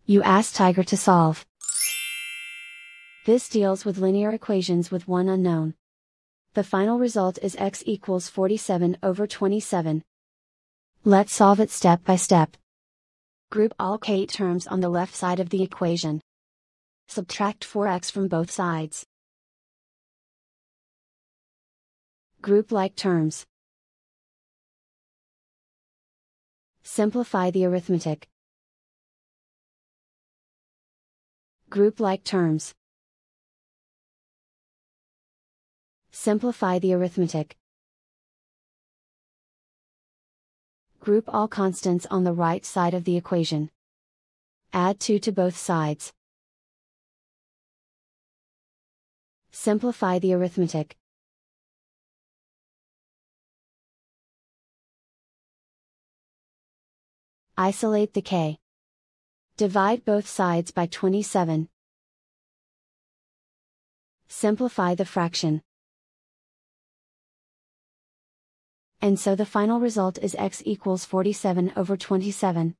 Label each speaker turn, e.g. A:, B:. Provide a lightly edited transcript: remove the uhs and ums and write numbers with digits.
A: You ask Tiger to solve. This deals with linear equations with one unknown. The final result is x equals 47 over 27. Let's solve it step by step. Group all k terms on the left side of the equation. Subtract 4x from both sides. Group like terms. Simplify the arithmetic. Group like terms. Simplify the arithmetic. Group all constants on the right side of the equation. Add 2 to both sides. Simplify the arithmetic. Isolate the k. Divide both sides by 27. Simplify the fraction. And so the final result is x equals 47 over 27.